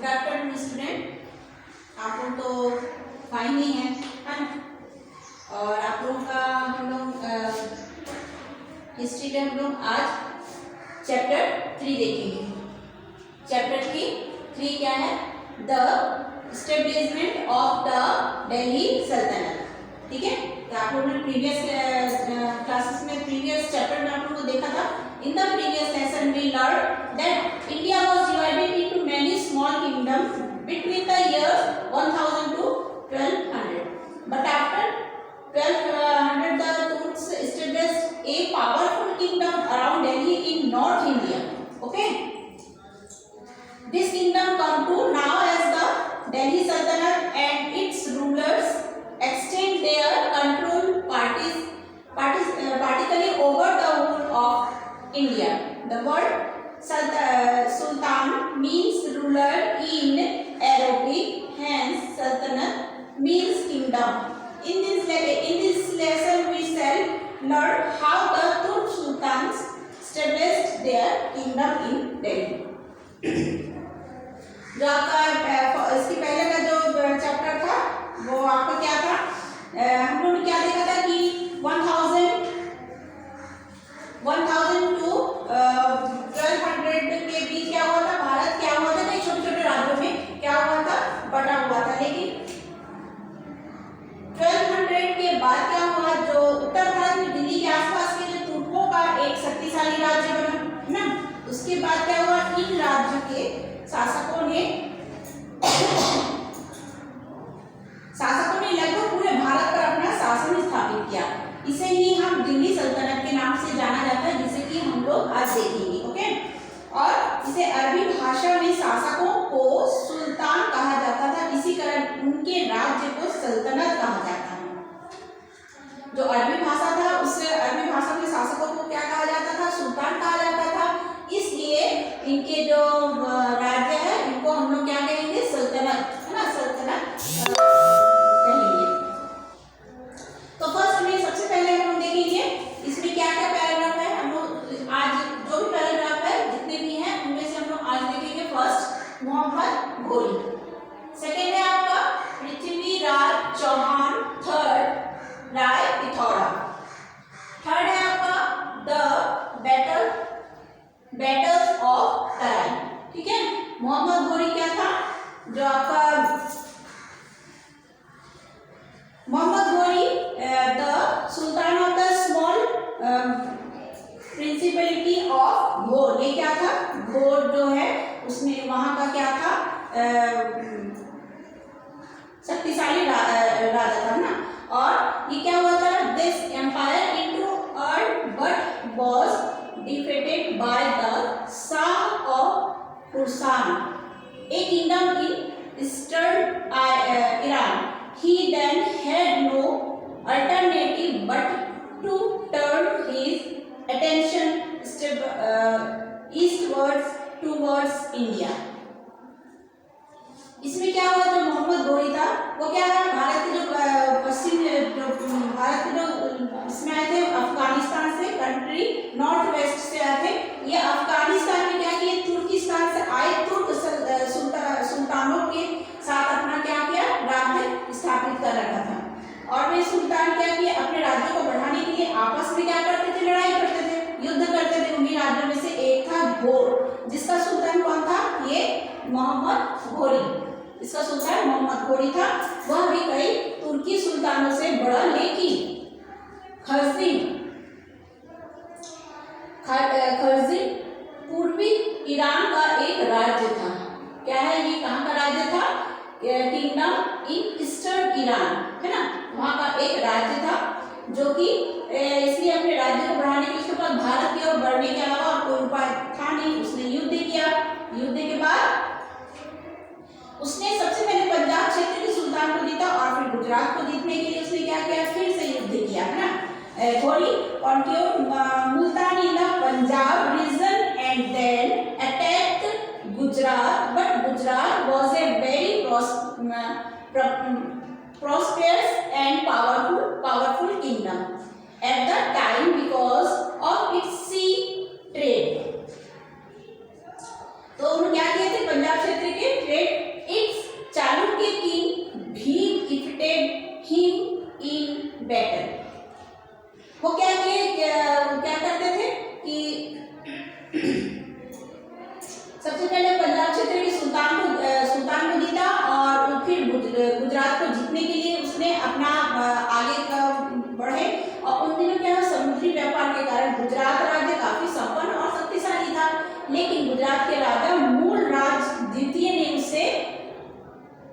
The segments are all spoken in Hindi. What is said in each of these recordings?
गुड आफ्टरनून स्टूडेंट, आप लोग तो फाइन ही है ना। और आप लोगों का हम लोग हिस्ट्री में हम लोग आज चैप्टर 3 देखेंगे। चैप्टर 3 क्या है? The establishment of the Delhi Sultanate. ठीक है, तो आप लोगों ने प्रीवियस क्लासेस में प्रीवियस चैप्टर में आप लोगों को देखा था। In the previous lesson we learn that India was divided into many small kingdoms between the years 1000 to 1200, but after 1200 the Turks established a powerful kingdom around Delhi in North India. Okay, this kingdom come to now as the Delhi Sultanate, and its rulers extend their control particularly over the whole of India. The word Sultan means ruler in Arabic, hence Sultanate means kingdom. In this lesson we shall learn how the Turk sultans established their kingdom in Delhi. जो आपका इसके पहले का जो चैप्टर था वो आपका क्या था? हम लोगों ने क्या देखा था कि 1000 to 1200 के बीच क्या हुआ था? भारत क्या हुआ था? कई छोटे छोटे राज्यों में क्या हुआ था? बटा हुआ था। लेकिन 1200 के बाद क्या हुआ? जो उत्तर भारत में दिल्ली के आसपास के जो तुर्कों का एक शक्तिशाली राज्य बना, है ना। उसके बाद क्या हुआ? इन राज्यों के शासकों ने लगभग पूरे भारत पर अपना शासन स्थापित किया। इसे ही हम दिल्ली सल्तनत के नाम से जाना जाता है, जिसे कि हम लोग आज देखेंगे। ओके, और इसे अरबी भाषा में शासकों को सुल्तान कहा जाता था। इसी कारण उनके राज्य को सल्तनत कहा जाता है। जो अरबी भाषा था उससे अरबी भाषा में शासकों को क्या कहा जाता था? सुल्तान कहा जाता था। इसलिए इनके जो राज्य है इनको हम लोग क्या कहेंगे? सल्तनत, है ना, सल्तनत कहेंगे। तो फर्स्ट में सबसे पहले हम लोग देखेंगे इसमें क्या क्या पैराग्राफ है। हम लोग आज जो भी पैराग्राफ है जितने भी हैं उनमें से हम लोग आज देखेंगे फर्स्ट मोहम्मद घोरी, सेकेंड है आपका पृथ्वीराज चौहान, थर्ड राय पिथौरा, थर्ड है आपका द बैटल्स ऑफ तराई। ठीक है, मोहम्मद घोरी क्या था? जो आपका Mohammad Ghori the sultan of the small principality of Ghor. ये क्या था? घोर जो है उसमें वहां का क्या था? शक्तिशाली राजा था ना। और ये क्या हुआ था? This empire into but was defeated by the Shah of Khorasan, a kingdom in eastern Iran. He then had no alternative but to turn his attention eastwards towards India. इसमें क्या हुआ? जो मोहम्मद घोरी था वो क्या है? भारत के जो पश्चिम भारत के जो इसमें आए थे अफगानिस्तान से, कंट्री नॉर्थ वेस्ट से आए थे। ये अफगानिस्तान में क्या किए? तुर्किस्तान से आए तुर्क सुल्तानों के साथ अपना क्या किया? राज्य स्थापित कर रखा था। और वे सुल्तान क्या किए? अपने राज्यों को बढ़ाने के लिए आपस में क्या करते थे? लड़ाई करते थे, युद्ध करते थे। उन्हीं राज्यों में से एक था घोर, जिसका सुल्तान कौन था? ये मोहम्मद घोरी। इसका सुल्तान मोहम्मद घोरी था। वह भी कई तुर्की सुल्तानों से बड़ा, लेकिन खरजिन पूर्वी ईरान का एक राज्य था। क्या है ये? कहाँ का राज्य था? किंगडम इन ईस्टर्न ईरान, है ना, वहाँ का एक राज्य था जो कि इसलिए अपने राज्य को बढ़ाने के लिए उसके बाद भारत की ओर बढ़ने के अलावा और कोई उपाय था नहीं। उसने युद्ध किया। युद्ध के बाद उसने सबसे पहले पंजाब क्षेत्र के सुल्तान को जीता और फिर गुजरात को जीतने के लिए उसने क्या किया? फिर से युद्ध किया, है ना। घोरी conquered Multan in the Punjab region and then attacked Gujarat, but Gujarat was a very prosperous and powerful kingdom at the time because of its sea trade. तो उन्होंने क्या किए थे? पंजाब क्षेत्र के ट्रेड लेकिन गुजरात के राजा मूलराज द्वितीय ने उसे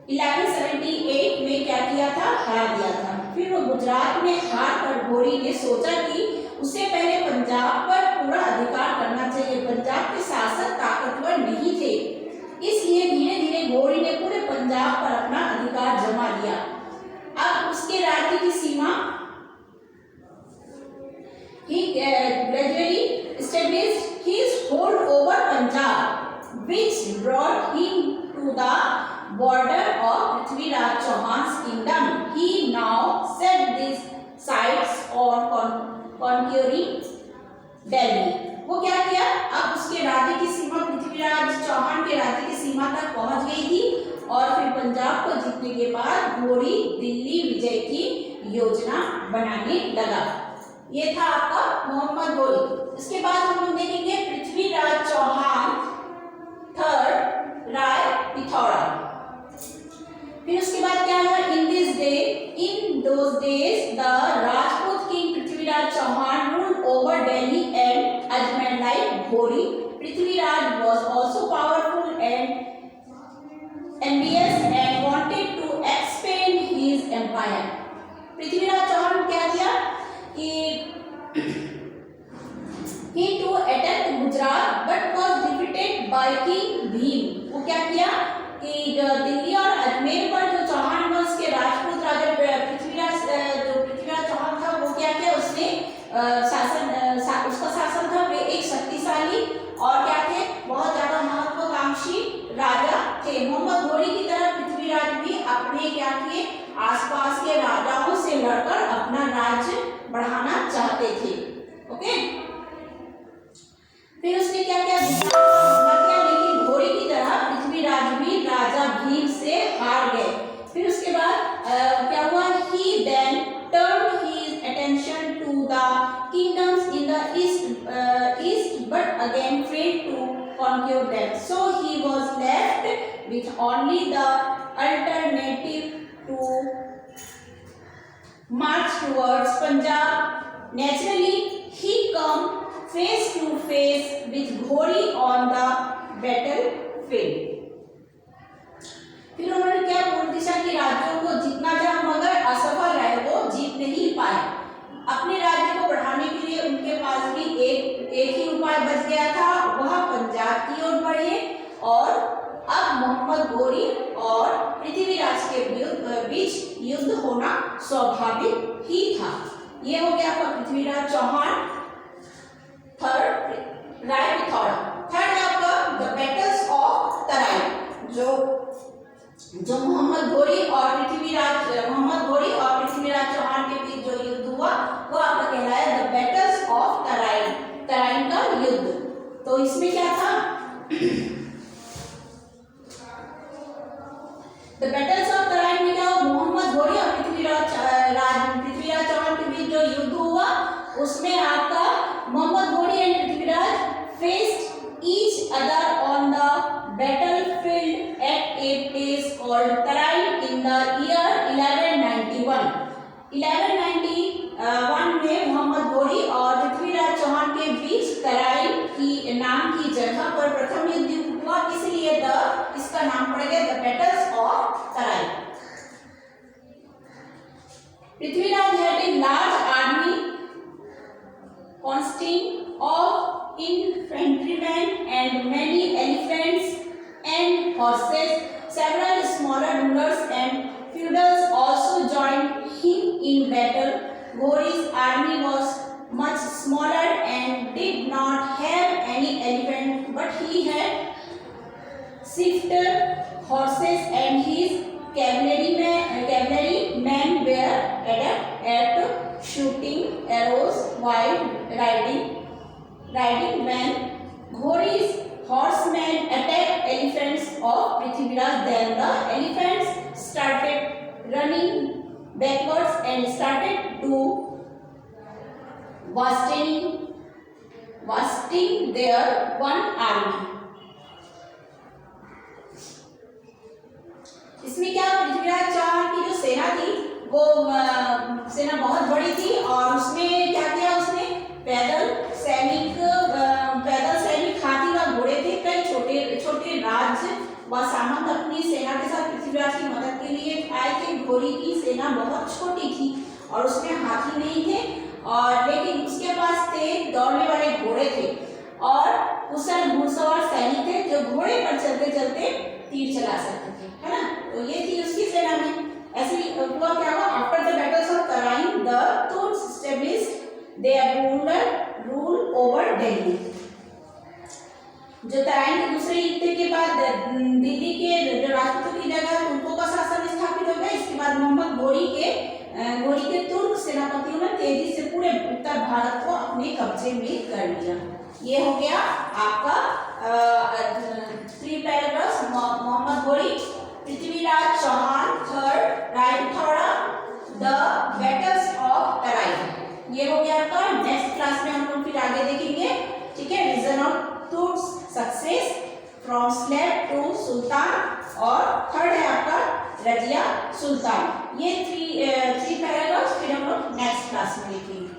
1178 में क्या किया था, हरा दिया था। फिर वो गुजरात में हार कर घोरी ने सोचा कि उसे पहले पंजाब पर पूरा अधिकार करना चाहिए। पंजाब के शासक ताकतवर नहीं थे, इसलिए धीरे धीरे घोरी ने पूरे पंजाब पर अपना अधिकार जमा लिया। अब उसके राज्य की सीमा he gradually established his hold over Punjab, which brought him to the border of Prithviraj Chauhan's kingdom. He now set his sights on conquering Delhi. वो क्या किया, अब उसके राज्य की सीमा पृथ्वीराज चौहान के राज्य की सीमा तक पहुंच गई थी और फिर पंजाब को जीतने के बाद घोरी दिल्ली विजय की योजना बनाने लगा। ये था आपका मोहम्मद घोरी। इसके बाद हम लोग देखेंगे पृथ्वीराज चौहान थर्ड राय पिथौरा। फिर उसके बाद क्या हुआ, in those days the Rajput king Prithviraj Chauhan ruled over Delhi and Ajmer like Ghori. Prithviraj was also powerful and ambitious and wanted to expand his empire. Prithviraj Chauhan ने क्या किया कि he too attacked Gujarat but was defeated by King Bhim। वो क्या किया कि दिल्ली और अजमेर पर जो चौहान वंश के राजपूत राजा पृथ्वीराज चौहान था, वो क्या किया, उसने उसका शासन था। वे एक शक्तिशाली और क्या थे, बहुत ज्यादा महत्वाकांक्षी राजा थे। मोहम्मद घोरी की तरह पृथ्वीराज भी अपने क्या किए, आसपास के राजाओं से लड़कर अपना राज्य बढ़ाना चाहते थे। ओके, फिर उसने क्या किया, लेकिन घोरी की तरह पृथ्वीराज भी राजा भीम से हार गए। फिर उसके बाद क्या हुआ, he then turned his attention to the kingdoms in the east but again failed to conquer them, so he was left with only the alternative to march towards Punjab. Naturally, he come face to face with Ghori on the battlefield. फिर उन्होंने क्या, पूर्व दिशा के राज्यों को जीतना चाहा मगर असफल रहे, वो जीत नहीं पाए। अपने राज्य को बढ़ाने के लिए उनके पास भी एक ही उपाय बच गया था, वह पंजाब की ओर बढ़े और अब मोहम्मद घोरी और पृथ्वीराज के बीच युद्ध होना स्वाभाविक ही था। ये हो गया आपका पृथ्वीराज चौहान थर्ड राय पिथौरा। थर्ड है आपका द बैटल्स ऑफ तराइन। जो मोहम्मद घोरी और पृथ्वीराज चौहान के बीच जो युद्ध हुआ, वो आपका कहलाया the battles of Tarain, Tarain का युद्ध। तो इसमें क्या था, द बैटल्स ऑफ तराइन में क्या हुआ, मोहम्मद घोरी और पृथ्वीराज चौहान के बीच जो युद्ध हुआ, उसमें आपका मोहम्मद घोरी and Prithviraj faced each other on the battlefield at a place called Tarain in the year 1191। 1191 में मोहम्मद घोरी और पृथ्वीराज चौहान के बीच तराइन की नाम की जगह पर प्रथम युद्ध हुआ, इसलिए इसका नाम पड़ गया the battles of Tarain. Prithviraj had a large army consisting of infantrymen and many elephants and horses. Several smaller rulers and feudals also joined him in battle. Ghori's army was much smaller and did not have any elephant, but he had swifter horses and his cavalrymen were adept at shooting arrows while riding when Ghori's horsemen attacked elephants of Prithviraj. Then the elephants started running backwards and started to wasting their one army. इसमें क्या, पृथ्वीराज चौहान की जो सेना थी वो सेना बहुत बड़ी थी और उसमें क्या किया, उसने पैदल सैनिक हाथी व घोड़े पृथ्वीराज की मदद के लिए आए थे। घोड़ी की सेना बहुत छोटी थी और उसमें हाथी नहीं थे, और लेकिन उसके पास तेज दौड़ने वाले घोड़े थे और कुशल घुड़सवार सैनिक थे जो घोड़े पर चलते चलते तीर चला सकते थे, है ना। तो ये थी उसकी सेना में। ऐसे हुआ क्या हुआ, after the battles of Tarain the Turks established their rule over Delhi. जो तराइन के दूसरे युद्ध के बाद दिल्ली के जो राजपूतों की जगह तुर्कों का शासन स्थापित हो गया। इसके बाद मोहम्मद घोरी के तुर्क सेनापतियों ने तेजी से पूरे उत्तर भारत को अपने कब्जे में कर लिया। ये हो गया आपका 3 paragraphs. Mohammad Ghori, Prithviraj Chauhan third, Rai Pithora, the battles of Tarain. ये हो गया आपका। नेक्स्ट क्लास में हम लोग फिर आगे देखेंगे, ठीक है। Reason of Turks success from slave to sultan, और थर्ड है आपका रजिया सुल्तान। ये 3 पैराग्राफ्स फिर हम लोग नेक्स्ट क्लास में देखेंगे।